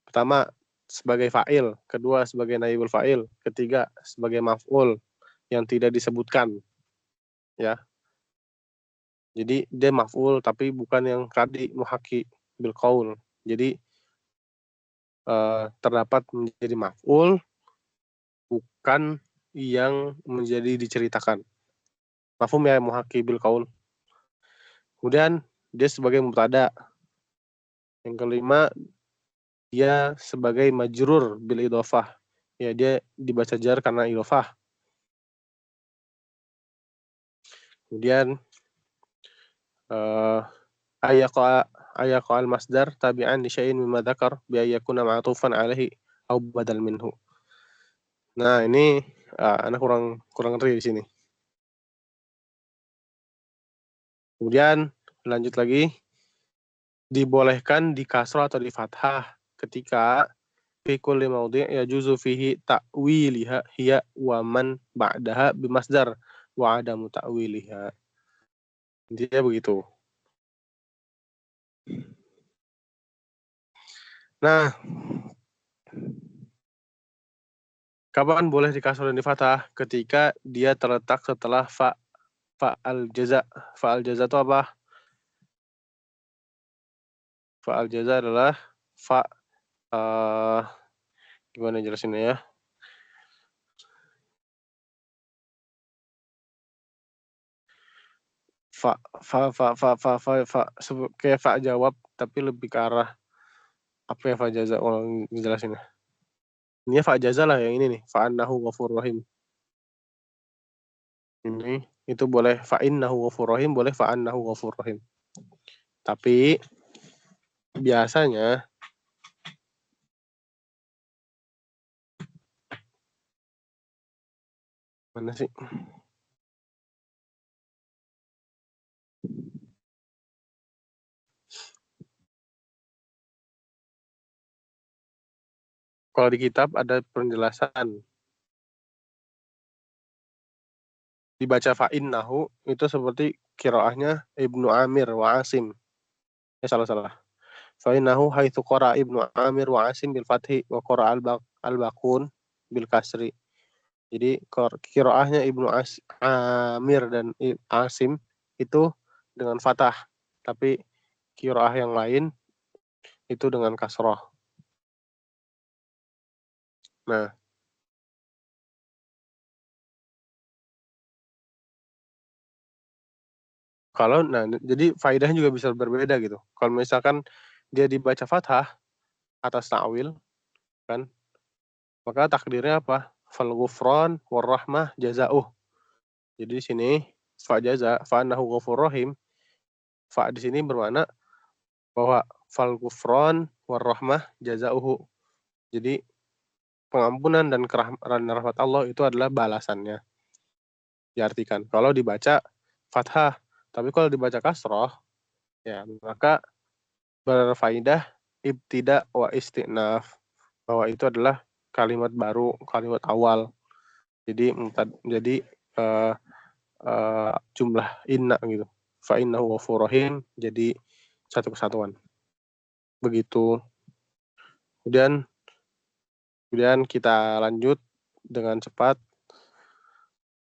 Pertama sebagai fa'il, kedua sebagai naibul fa'il, ketiga sebagai maf'ul yang tidak disebutkan. Ya. Jadi dia maf'ul tapi bukan yang tadi muhaqi bil qaul. Jadi terdapat menjadi maf'ul bukan yang menjadi diceritakan. Mafhum ya muhaqi bil qaul. Kemudian dia sebagai mubtada. Yang kelima dia sebagai majrur bil idhofah. Ya dia dibaca jar karena idhofah. Kemudian ayaqa al masdar tabi'an li syai'in mimma dzakar bi ayyakuna ma'tufan alaihi au badal minhu. Nah, ini anak kurang ngerti di sini. Kemudian lanjut lagi, dibolehkan di kasrah atau di fathah ketika fi kulli mawdi' yajuzu fihi ta'wiliha hiya wa man ba'daha bimasdar wa adamu ta'wiliha. Intinya begitu. Nah, kapan boleh di kasrah dan di fathah? Ketika dia terletak setelah fa'al jaza. Fa'al jaza itu apa? Fa'al jaza adalah gimana jelasinnya ya? Kayak fa jawab tapi lebih ke arah apa ya fa jaza orang ngejelasinnya. Ini fa jaza lah yang ini nih, fa annahu ghafurur rahim. Ini itu boleh fa innahu ghafurur rahim, boleh fa annahu ghafurur rahim. Tapi biasanya mana sih? Kalau di kitab ada penjelasan. Dibaca fa innahu itu seperti qiraahnya Ibnu Amir wa Asim. Salah. Fa innahu haitsu qara Ibnu Amir wa Asim bil fathi wa qara al-baqun bil kasri. Jadi qiraahnya Ibnu Amir dan Asim itu dengan fathah, tapi qiraah yang lain itu dengan kasrah. Nah, jadi faedahnya juga bisa berbeda gitu. Kalau misalkan dia dibaca fathah atas ta'wil kan, maka takdirnya apa? Fal ghufran war rahmah jazauh. Jadi di sini fa jaza fa annahu ghafurur rahim. Fa di sini bermakna bahwa fal ghufran war rahmah jazauhu. Jadi pengampunan dan rahmat Allah itu adalah balasannya. Diartikan kalau dibaca fathah, tapi kalau dibaca kasroh, ya maka berfaidah ibtida wa istinaf, bahwa itu adalah kalimat baru, kalimat awal. Jadi jumlah inna gitu. Fa innahu ghafurur rahim jadi satu kesatuan. Begitu. Kemudian kita lanjut dengan cepat.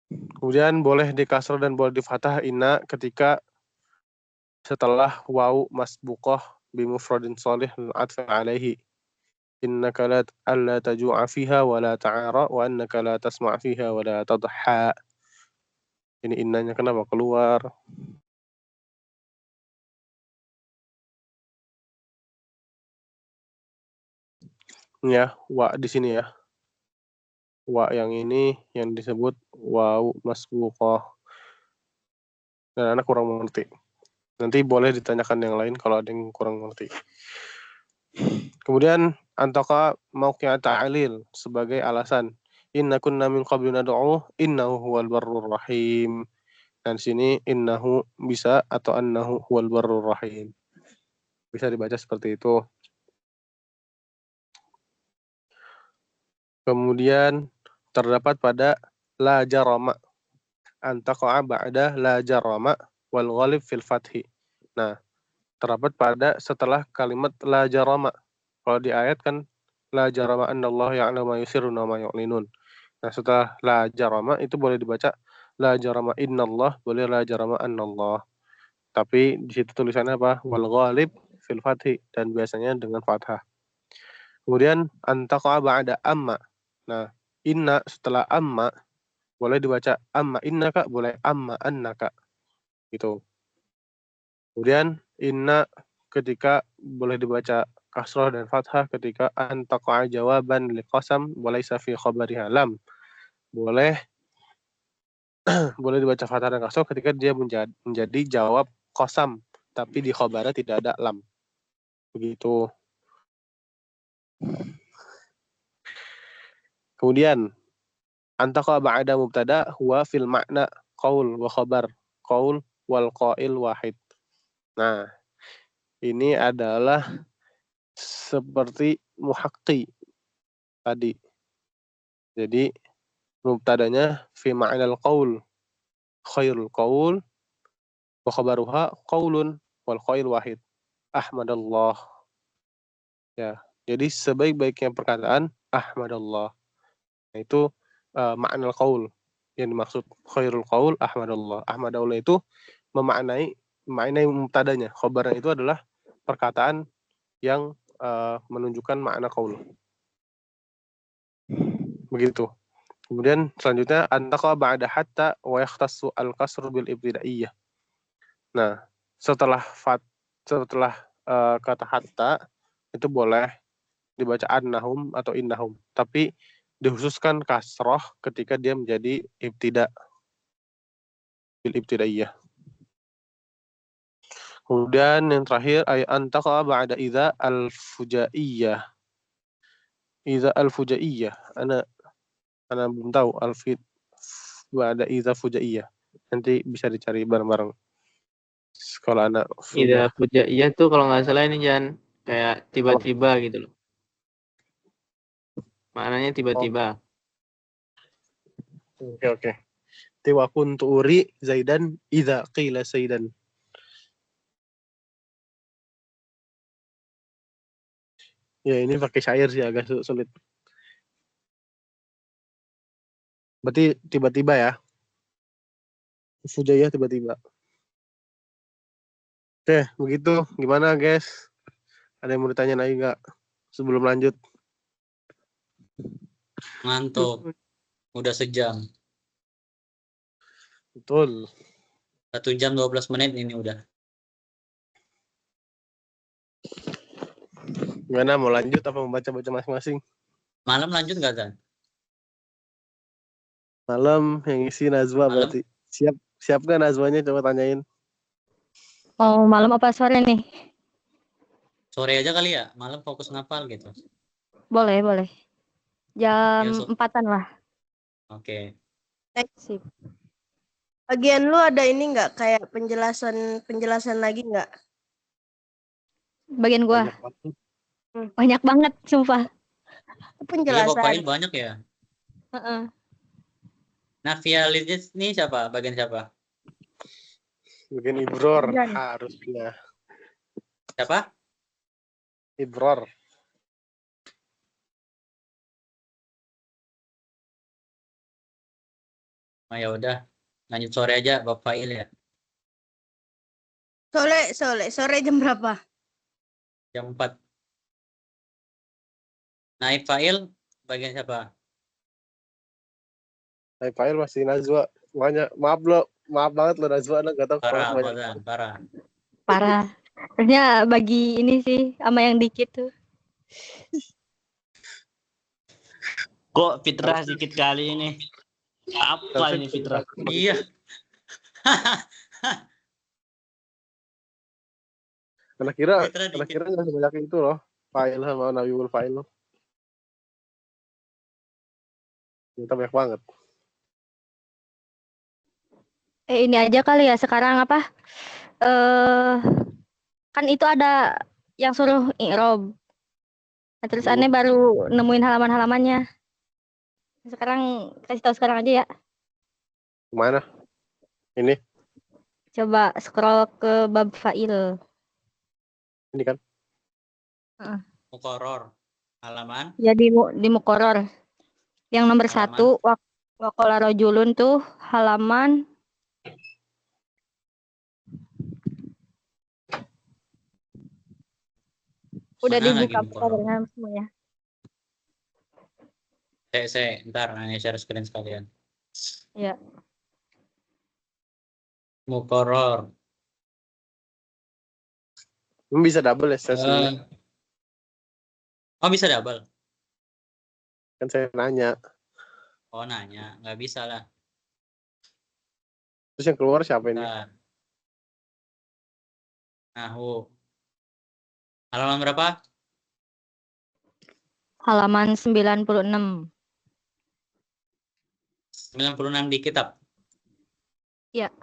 Kemudian boleh di kasrah dan boleh di fathah inna ketika setelah waw masbuqah bi mufradin shalih atfa alaihi. Innaka la taju'a fiha wa la ta'ara wa annaka la tasma' fiha wa la tadha. Ini innanya kenapa keluar? Ya, wa di sini ya. Wa yang ini yang disebut waw masbuqah. Dan anak kurang mengerti. Nanti boleh ditanyakan yang lain kalau ada yang kurang mengerti. Kemudian antaka mauqi'at ta'lil sebagai alasan. Inna kunna min qablu nad'u innahu huwal barrur rahim. Dan sini innahu bisa atau annahu huwal barrur rahim. Bisa dibaca seperti itu. Kemudian terdapat pada la jarama. Antaqa'a ba'da la jarama wal ghalib fil fathi. Nah, terdapat pada setelah kalimat la jarama. Kalau di ayat kan la jarama annallahu ya'lamu ma yusirruna wa ma yu'linun. Nah, setelah la jarama itu boleh dibaca la jarama innallah, boleh la jarama annallah. Tapi di situ tulisannya apa? Wal ghalib fil fathi, dan biasanya dengan fathah. Kemudian antaqa ba'da amma. Nah, inna setelah amma boleh dibaca amma innaka, boleh amma annaka. Gitu. Kemudian inna ketika boleh dibaca kasrah dan fathah ketika antaqa jawaban liqasam walaysa fi khabariha lam. Boleh boleh dibaca fathah dan kasrah ketika dia menjadi jawab qasam tapi di khabarnya tidak ada lam. Begitu. Kemudian antaqa ba'da mubtada huwa fil makna qaul wa khabar. Qaul wal qail wahid. Nah, ini adalah seperti muhaqqi tadi. Jadi mubtadanya fi ma'nal qaul, khairul qaul wa khabaruha qaulun wal qail wahid. Ahmadallah. Ya, jadi sebaik-baiknya perkataan ahmadallah. Nah, itu ma'nal qaul yang dimaksud khairul qaul ahmadallah. Ahmadallah itu memaknai mubtadanya. Khabarnya itu adalah perkataan yang menunjukkan makna qaul. Begitu. Kemudian selanjutnya antaqa ba'da hatta wa yakhtassu al-kasr bil ibtidaiyah. Nah, setelah kata hatta itu boleh dibaca annahum atau innahum, tapi dikhususkan kasroh ketika dia menjadi ibtida bil ibtidaiyah. Kemudian yang terakhir ay antaqa ba'da idza al-fujaiyah. Idza al-fujaiyah. Ana belum tahu al-fit ba'da idza fujaiyah. Nanti bisa dicari bareng-bareng. Kalau anak Idza fujaiyah tuh kalau nggak salah ini jangan kayak tiba-tiba gitu loh. Maknanya tiba-tiba. Oke. Wa kuntu uri Zaidan idza qila Zaidan. Ya, ini pakai syair sih agak sulit. Berarti tiba-tiba ya. Fujaiyah tiba-tiba. Oke, begitu. Gimana, guys? Ada yang mau ditanya lagi nggak sebelum lanjut? Ngantuk. Udah sejam. Betul. 1 jam 12 menit ini udah. Gimana, mau lanjut apa mau baca-baca masing-masing? Malam lanjut nggak, Tan? Malam yang isi Nazwa Malam? berarti. Siap kan Nazwanya, coba tanyain. Mau malam apa sore nih? Sore aja kali ya, malam fokus ngapal gitu. Boleh. Jam Ya, 4-an lah. Oke. Sip. Bagian lu ada ini nggak kayak penjelasan lagi nggak? Bagian gua banyak banget, sumpah. Iya, Penjelasan. Kopail banyak ya. Heeh. Nafia Lidis nih siapa? Bagian siapa? Bagian ibror Ibran. harusnya. Siapa? Ibror. Oh ya udah, lanjut sore aja Bapak Fail ya. Sore jam berapa? Jam 4. Naib Fail bagian siapa? Naib Fail masih Nazwa. Makanya maaf banget lo Nazwa, nggak tahu Parah, banyak. Parah. Ternyata bagi ini sih sama yang dikit tuh. Kok fitrah sedikit kali ini? Apa ini fitrah? Iya. Karena kira Fitrah nggak sebanyak itu loh. Fail sama Nabiul Fail. Kita banyak banget. Ini aja kali ya sekarang apa? Kan itu ada yang suruh i'rob. Nah, terus aneh baru nemuin halaman-halamannya. Sekarang kasih tahu sekarang aja ya. Kemana? Ini Coba scroll ke bab fa'il. ini kan. Mukoror. Halaman. Jadi di mukoror. Yang nomor Halaman. 1 waqala rajulun tuh halaman udah Mana lagi dibuka mukoror? mukorornya semuanya. Saya ntar nanya share screen sekalian. Ya. Mukoror. Bisa double ya sesinya. Oh bisa double. Kan saya nanya. Oh nanya, nggak bisa lah. Terus yang keluar siapa ini? Bentar. Nahu. Halaman berapa? Halaman 96. 96 di kitab. Ya.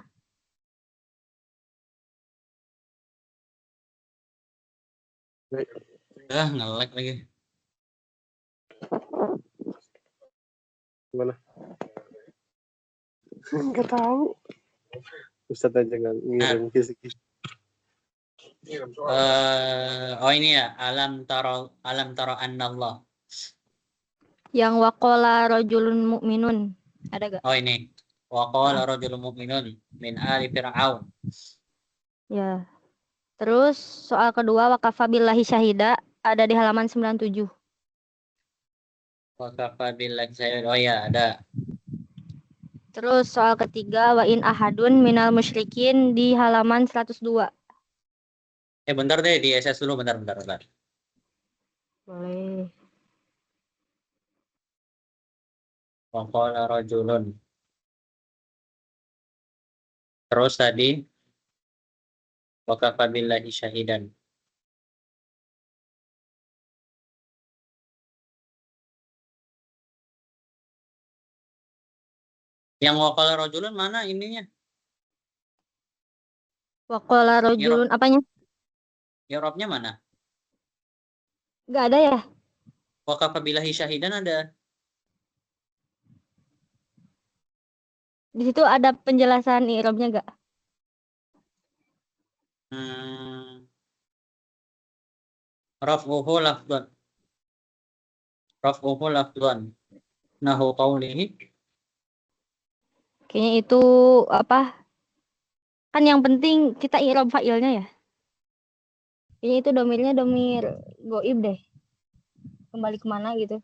Nge-lag lagi. Gimana? Nggak tahu. Ustadz aja nggak ngirim fisik. Oh ini ya, alam taro annallah. Yang waqala rajulun mu'minun. Ada gak? Oh ini. Wa qala rajulun mu'minun min ali fir'aun. Ya. Terus soal kedua waqafa billahi syahida ada di halaman 97. Wa kafa billahi syahida. Oh ya, ada. Terus soal ketiga wa in ahadun minal musyrikin di halaman 102. Bentar deh, di SS dulu bentar. Boleh. Wa qala rajulun. Terus tadi wa kafa billahi syahidan. Yang wa qala rajulun mana ininya? Waqala rajulun apanya? I'rabnya mana? Gak ada ya? Wa kafa billahi syahidan ada. Di situ ada penjelasan i'rabnya gak? Raf'uhu lafdhan. Raf'uhu lafdhan. Nahu qawlihi. Kayaknya itu apa? Kan yang penting kita i'rab fa'ilnya ya. Kayaknya itu domirnya domir goib deh. Kembali kemana gitu.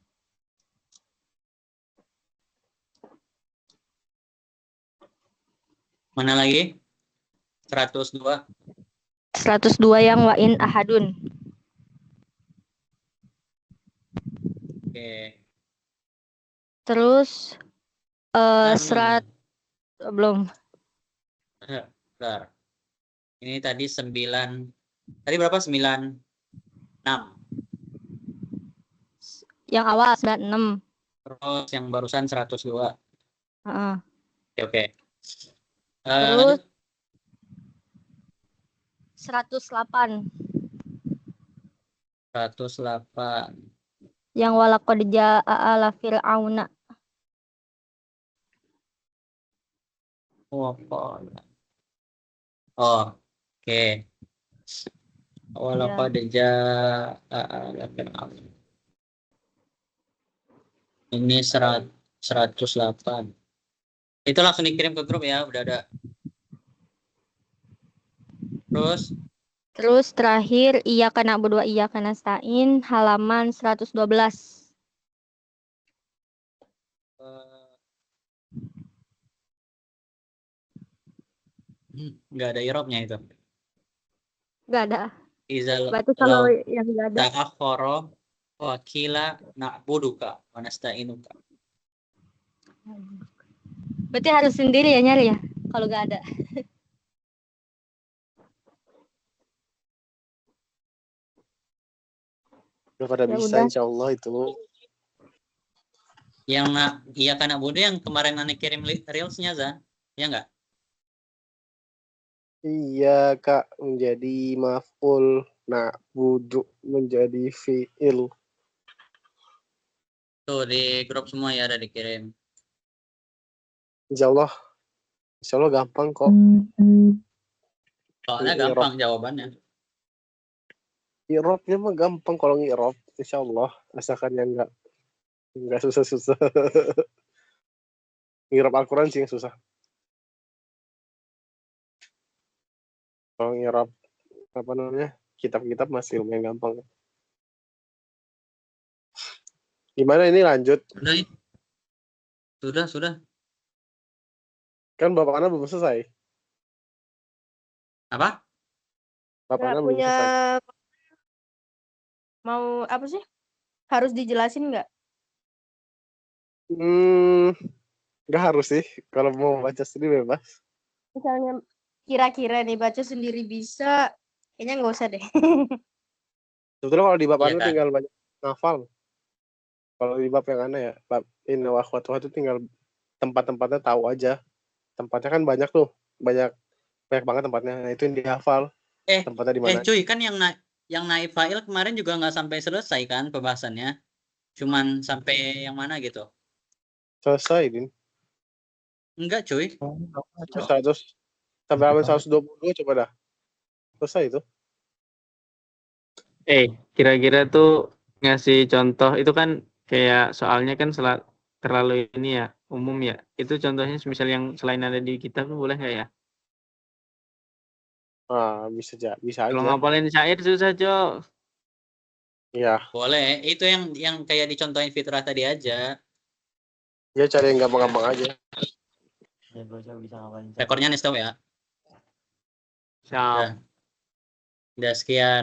Mana lagi? 102. 102 yang wa in ahadun. Oke. Terus belum. Bentar. Ini tadi 9. Tadi berapa? 96. Yang awal 96. Terus yang barusan 102. Oke. Terus 108. 108. Yang walaqad jaa'a ala fir'auna. Oke. Walaqad jaa'a ala fir'auna. Ini 108. Itu langsung dikirim ke grup ya, udah ada. Terus terakhir iyyaka na'budu wa iyyaka nasta'in halaman 112. Nggak ada i'rabnya itu. Nggak ada. Izal Berarti kalau yang nggak ada. ta'akhkhara wa qila na'buduka wa nasta'inuka. Berarti harus sendiri ya nyari ya kalau nggak ada. Udah pada Ya bisa udah. insya Allah itu. Yang iya kan Budi yang kemarin aneh kirim reelsnya Zan, ya nggak? Iya Kak, menjadi maf'ul, na'budu menjadi fi'il. Tuh di grup semua ya ada dikirim. Insya Allah gampang kok. Soalnya Iya, gampang jawabannya. Irobnya mah gampang kalau ngirob, insya Allah. Asalkan yang nggak susah-susah. Ngirob Al-Quran sih yang susah. Kalau ngirob apa namanya kitab-kitab masih lumayan gampang. Gimana ini lanjut? Udah ini. Sudah. Kan Bapak Ana belum selesai. Apa? Bapak Nggak Ana belum punya selesai. mau apa sih? Harus dijelasin nggak? Nggak harus sih. Kalau mau baca sendiri bebas. Misalnya kira-kira nih baca sendiri bisa, kayaknya nggak usah deh. Sebetulnya kalau di bab Iya Ana kan? tinggal banyak ngafal. Kalau di bab yang Ana ya, bab Inna wa akhwatuha itu tinggal tempat-tempatnya tahu aja. Tempatnya kan banyak tuh, banyak banget tempatnya. Nah, itu yang dihafal. Tempatnya di mana? Cuy, kan yang naib fa'il kemarin juga nggak sampai selesai kan pembahasannya. Cuman sampai yang mana gitu. Selesai, Din. Enggak, cuy. Terus sampai halaman 122 coba dah. Selesai itu. Kira-kira tuh ngasih contoh itu kan kayak soalnya kan terlalu ini ya umum ya. Itu contohnya misal yang selain ada di kitab tuh boleh nggak ya? Ah, bisa Kalau aja. ngapalin syair susah, Cok. Iya. Boleh. Itu yang kayak dicontohin Fitrah tadi aja. Ya cari yang gampang-gampang aja. Ya, bisa ngapalin. Rekornya nih stop ya. Siap. Udah sekian.